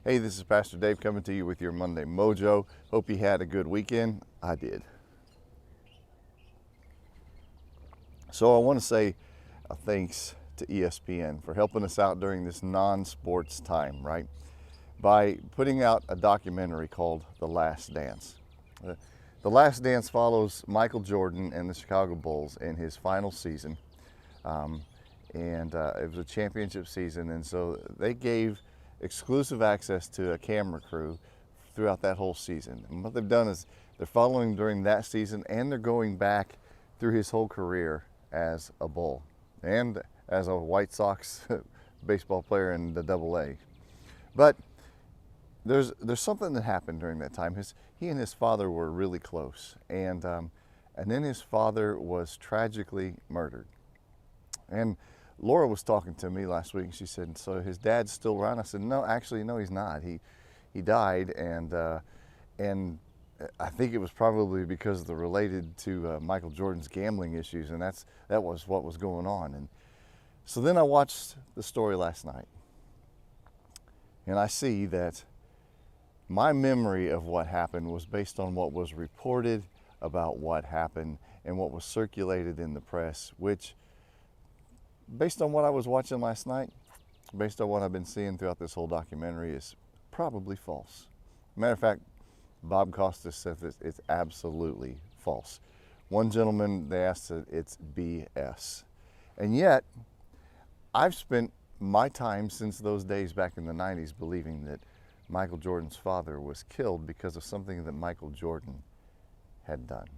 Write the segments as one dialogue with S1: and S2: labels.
S1: Hey, this is Pastor Dave coming to you with your Monday Mojo. Hope you had a good weekend. I did. So I want to say thanks to ESPN for helping us out during this non-sports time, right? By putting out a documentary called The Last Dance. The Last Dance follows Michael Jordan and the Chicago Bulls in his final season. It was a championship season, and so they gave exclusive access to a camera crew throughout that whole season. And what they've done is they're following during that season, and they're going back through his whole career as a Bull and as a White Sox baseball player in the AA. But there's something that happened during that time. He and his father were really close, and then his father was tragically murdered. And Laura was talking to me last week, and she said, "So his dad's still around?" I said, "No, actually, no, he's not. He died, and I think it was probably because of the related to Michael Jordan's gambling issues, and that was what was going on." And so then I watched the story last night, and I see that my memory of what happened was based on what was reported about what happened and what was circulated in the press, which, based on what I was watching last night, based on what I've been seeing throughout this whole documentary, is probably false. Matter of fact, Bob Costas said that it's absolutely false. One gentleman, they asked that it's BS. And yet, I've spent my time since those days back in the 90s believing that Michael Jordan's father was killed because of something that Michael Jordan had done.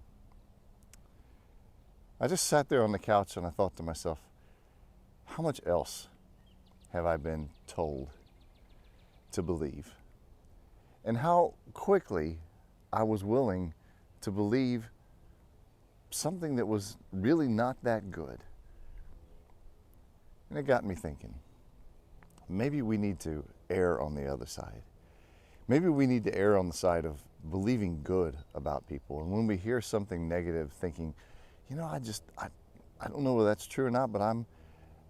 S1: I just sat there on the couch and I thought to myself, how much else have I been told to believe? And how quickly I was willing to believe something that was really not that good. And it got me thinking, maybe we need to err on the other side. Maybe we need to err on the side of believing good about people. And when we hear something negative, thinking, I don't know whether that's true or not, but I'm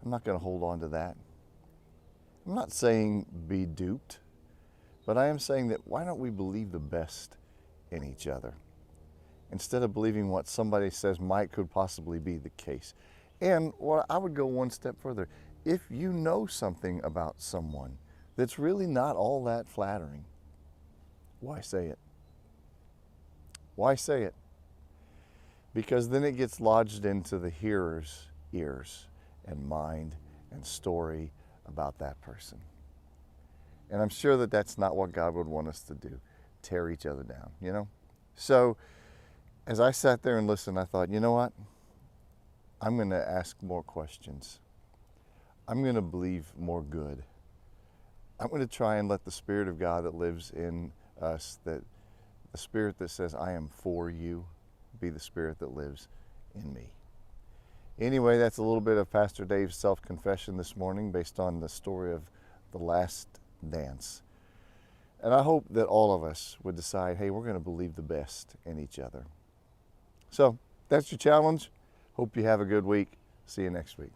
S1: not going to hold on to that. I'm not saying be duped, but I am saying that why don't we believe the best in each other instead of believing what somebody says could possibly be the case. And I would go one step further. If you know something about someone that's really not all that flattering, why say it? Why say it? Because then it gets lodged into the hearer's ears and mind and story about that person. And I'm sure that that's not what God would want us to do, tear each other down, So as I sat there and listened, I thought, you know what? I'm going to ask more questions. I'm going to believe more good. I'm going to try and let the Spirit of God that lives in us, that the Spirit that says, I am for you, be the Spirit that lives in me. Anyway, that's a little bit of Pastor Dave's self-confession this morning based on the story of The Last Dance. And I hope that all of us would decide, hey, we're going to believe the best in each other. So that's your challenge. Hope you have a good week. See you next week.